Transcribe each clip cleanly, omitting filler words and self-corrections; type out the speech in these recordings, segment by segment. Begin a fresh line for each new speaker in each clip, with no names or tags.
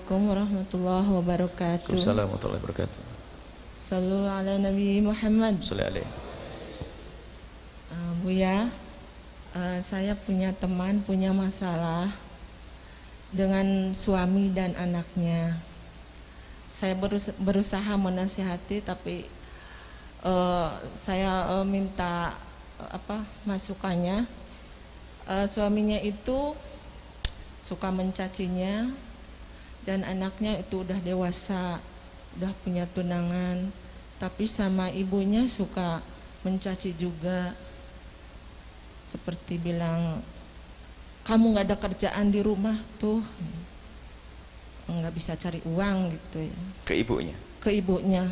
Assalamualaikum warahmatullahi wabarakatuh.
Waalaikumsalam warahmatullahi wabarakatuh.
Sallu ala Nabi Muhammad.
Sallallahu alaihi.
Buya, saya punya teman punya masalah dengan suami dan anaknya. Saya berusaha menasihati, tapi saya minta masukannya. Suaminya itu suka mencacinya, dan anaknya itu udah dewasa, udah punya tunangan, tapi sama ibunya suka mencaci juga, seperti bilang, kamu nggak ada kerjaan di rumah tuh, nggak bisa cari uang gitu ya.
Ke ibunya?
Ke ibunya,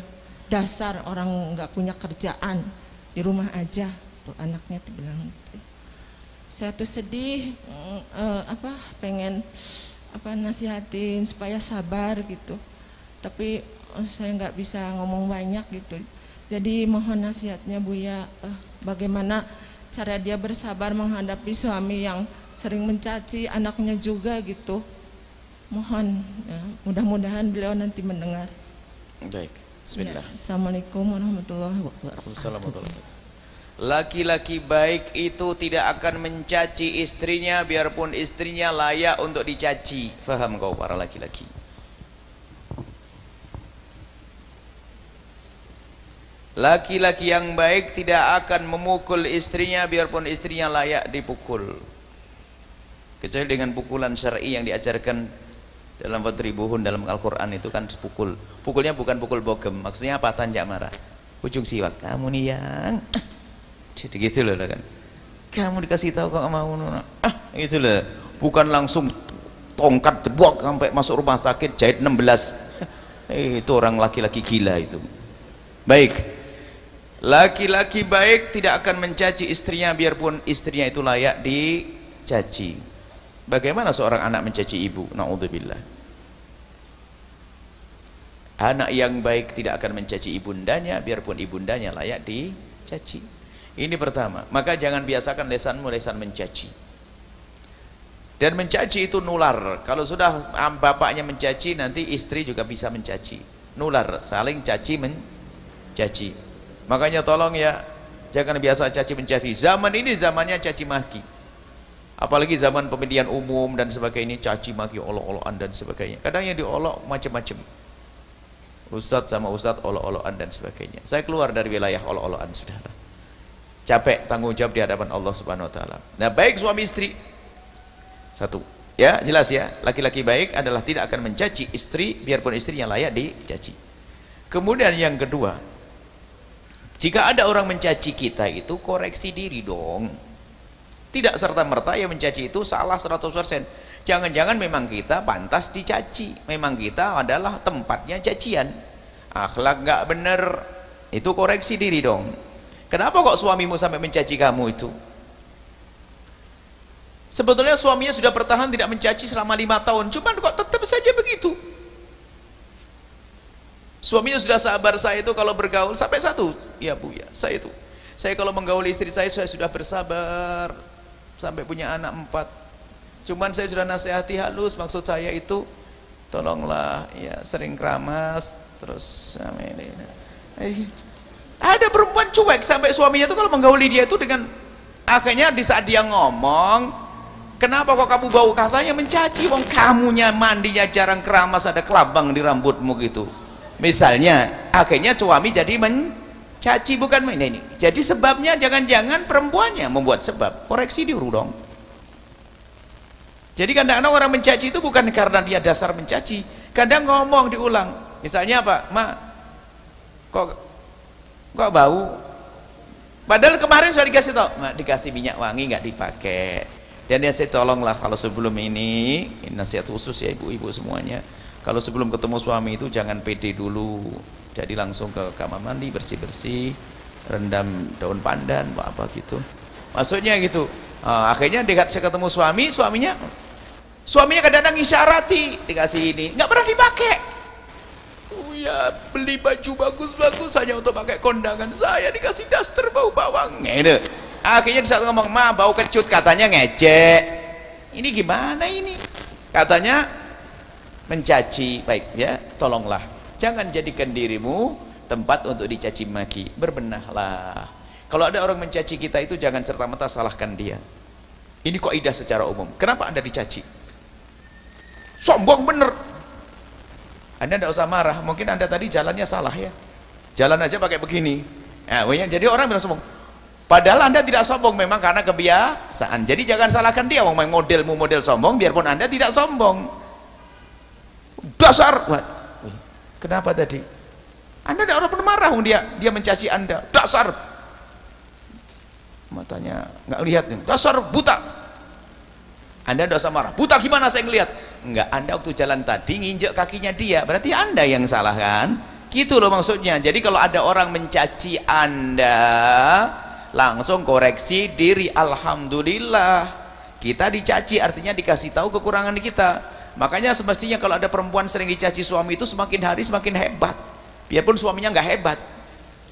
dasar orang nggak punya kerjaan, di rumah aja tuh anaknya tuh bilang gitu. Saya tuh sedih, pengen nasihatin supaya sabar gitu, tapi saya nggak bisa ngomong banyak gitu. Jadi mohon nasihatnya Buya, bagaimana cara dia bersabar menghadapi suami yang sering mencaci anaknya juga gitu. Mohon ya, mudah-mudahan beliau nanti mendengar.
Baik, bismillah.
Ya, Assalamualaikum warahmatullahi wabarakatuh.
Laki-laki baik itu tidak akan mencaci istrinya biarpun istrinya layak untuk dicaci. Faham kau para laki-laki? Laki-laki yang baik tidak akan memukul istrinya biarpun istrinya layak dipukul, kecuali dengan pukulan syar'i yang diajarkan dalam Fadribuhun dalam Al-Quran. Itu kan pukul, pukulnya bukan pukul bogem, maksudnya apa? Tanjak marah, ujung siwak, kamu nih yang jadi gitu loh kan, kamu dikasih tahu kok mau gitu loh, bukan langsung tongkat jebok sampai masuk rumah sakit jahit 16. Itu orang laki-laki gila itu. Baik, laki-laki baik tidak akan mencaci istrinya biarpun istrinya itu layak dicaci. Bagaimana seorang anak mencaci ibu? Na'udzubillah. Anak yang baik tidak akan mencaci ibundanya biarpun ibundanya layak dicaci. Ini pertama. Maka jangan biasakan lesanmu lesan mencaci. Dan mencaci itu nular. Kalau sudah bapaknya mencaci, nanti istri juga bisa mencaci. Nular, saling caci mencaci. Makanya tolong ya, jangan biasa caci mencaci. Zaman ini zamannya caci maki. Apalagi zaman pemilihan umum dan sebagainya, caci maki, olok-olokan dan sebagainya. Kadang yang diolok macam-macam. Ustadz sama ustadz olok-olokan dan sebagainya. Saya keluar dari wilayah olok-olokan sudah. Capek tanggung jawab di hadapan Allah Subhanahu wa taala. Nah, baik suami istri. Satu. Ya, jelas ya. Laki-laki baik adalah tidak akan mencaci istri biarpun istrinya layak dicaci. Kemudian yang kedua, jika ada orang mencaci kita itu koreksi diri dong. Tidak serta-merta yang mencaci itu salah 100%. Jangan-jangan memang kita pantas dicaci. Memang kita adalah tempatnya cacian. Akhlak nggak bener. Itu koreksi diri dong. Kenapa kok suamimu sampai mencaci kamu itu? Sebetulnya suaminya sudah bertahan tidak mencaci selama 5 tahun, cuman kok tetap saja begitu. Suaminya sudah sabar, saya itu kalau bergaul sampai satu, ya Bu ya, saya kalau menggauli istri saya sudah bersabar sampai punya anak 4. Cuman saya sudah nasihati halus, maksud saya itu tolonglah ya, sering keramas terus ada perempuan cuek sampai suaminya itu kalau menggauli dia itu dengan akhirnya di saat dia ngomong, kenapa kok kamu bau, katanya mencaci, wong kamunya mandinya jarang keramas, ada kelabang di rambutmu gitu misalnya. Akhirnya suami jadi mencaci, bukan ini. Jadi sebabnya jangan-jangan perempuannya membuat sebab, koreksi dulu dong. Jadi kadang-kadang orang mencaci itu bukan karena dia dasar mencaci, kadang ngomong diulang, misalnya apa, Ma kok bau, padahal kemarin sudah dikasih tau, Ma, dikasih minyak wangi nggak dipakai. Dan dia saya tolonglah kalau sebelum ini nasihat khusus ya ibu-ibu semuanya, kalau sebelum ketemu suami itu jangan pede dulu, jadi langsung ke kamar mandi bersih-bersih, rendam daun pandan apa gitu, maksudnya gitu. Akhirnya dekat saya ketemu suaminya kadang-kadang isyarati, dikasih ini nggak pernah dipakai. Ya beli baju bagus-bagus hanya untuk pakai kondangan, saya dikasih daster bau bawang gitu. Akhirnya di saat ngomong, Ma bau kecut, katanya ngecek. Ini gimana ini? Katanya mencaci, baik ya, tolonglah jangan jadikan dirimu tempat untuk dicaci maki, berbenahlah. Kalau ada orang mencaci kita itu jangan serta-merta salahkan dia. Ini kaidah secara umum. Kenapa Anda dicaci? Sombong bener. Anda tidak usah marah, mungkin Anda tadi jalannya salah ya, jalan aja pakai begini. Nah, jadi orang bilang sombong, padahal Anda tidak sombong, memang karena kebiasaan. Jadi jangan salahkan dia. Wong modelmu model sombong, biarpun Anda tidak sombong. Dasar, kenapa tadi? Anda tidak pernah marah, dia mencaci Anda. Dasar, matanya nggak lihat, dasar buta. Anda tidak usah marah. Buta gimana saya ngelihat? Enggak, Anda waktu jalan tadi nginjek kakinya dia, berarti Anda yang salah kan? Gitu loh maksudnya. Jadi kalau ada orang mencaci Anda, langsung koreksi diri. Alhamdulillah kita dicaci, artinya dikasih tahu kekurangan kita. Makanya semestinya kalau ada perempuan sering dicaci suami itu semakin hari semakin hebat, biarpun suaminya nggak hebat.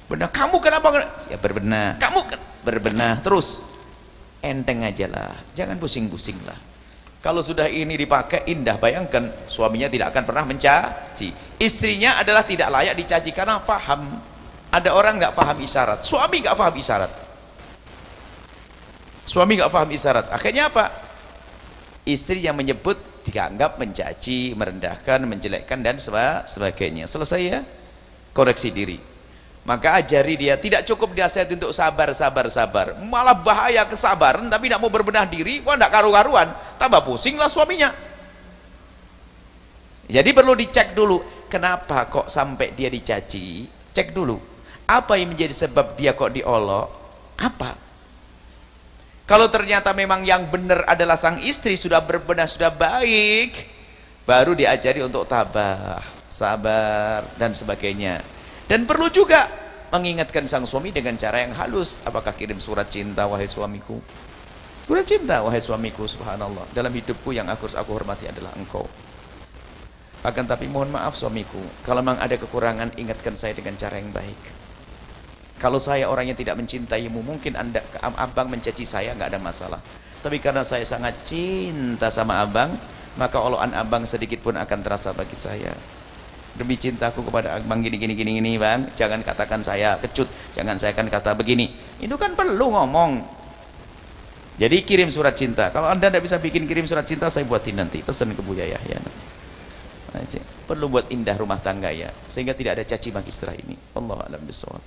Benar, kamu kenapa? Ya berbenah, kamu berbenah terus, enteng aja lah, jangan pusing-pusing lah. Kalau sudah ini dipakai indah, bayangkan suaminya tidak akan pernah mencaci. Istrinya adalah tidak layak dicaci karena paham. Ada orang nggak paham isyarat, suami nggak paham isyarat, suami nggak paham isyarat, akhirnya apa? Istri yang menyebut dianggap mencaci, merendahkan, menjelekkan dan sebagainya. Selesai ya, koreksi diri. Maka ajari dia, tidak cukup nasihat untuk sabar, malah bahaya kesabaran tapi tidak mau berbenah diri, wah tidak karu-karuan, tambah pusing lah suaminya. Jadi perlu dicek dulu, kenapa kok sampai dia dicaci. Cek dulu, apa yang menjadi sebab dia kok diolok, apa. Kalau ternyata memang yang benar adalah sang istri, sudah berbenah, sudah baik, baru diajari untuk tabah, sabar dan sebagainya. Dan perlu juga mengingatkan sang suami dengan cara yang halus. Apakah kirim surat cinta, wahai suamiku, surat cinta wahai suamiku, subhanallah, dalam hidupku yang aku hormati adalah engkau. Akan tapi mohon maaf suamiku, kalau memang ada kekurangan, ingatkan saya dengan cara yang baik. Kalau saya orang yang tidak mencintaimu, mungkin abang mencaci saya, nggak ada masalah. Tapi karena saya sangat cinta sama abang, maka olokan abang sedikit pun akan terasa bagi saya. Demi cintaku kepada abang gini bang, jangan katakan saya kecut, jangan saya kan kata begini. Itu kan perlu ngomong. Jadi kirim surat cinta. Kalau Anda tidak bisa bikin kirim surat cinta, saya buatin nanti, pesan ke Buya Yahya nanti. Perlu buat indah rumah tangga ya, sehingga tidak ada caci maki setelah ini. Allahu a'lam bishawab.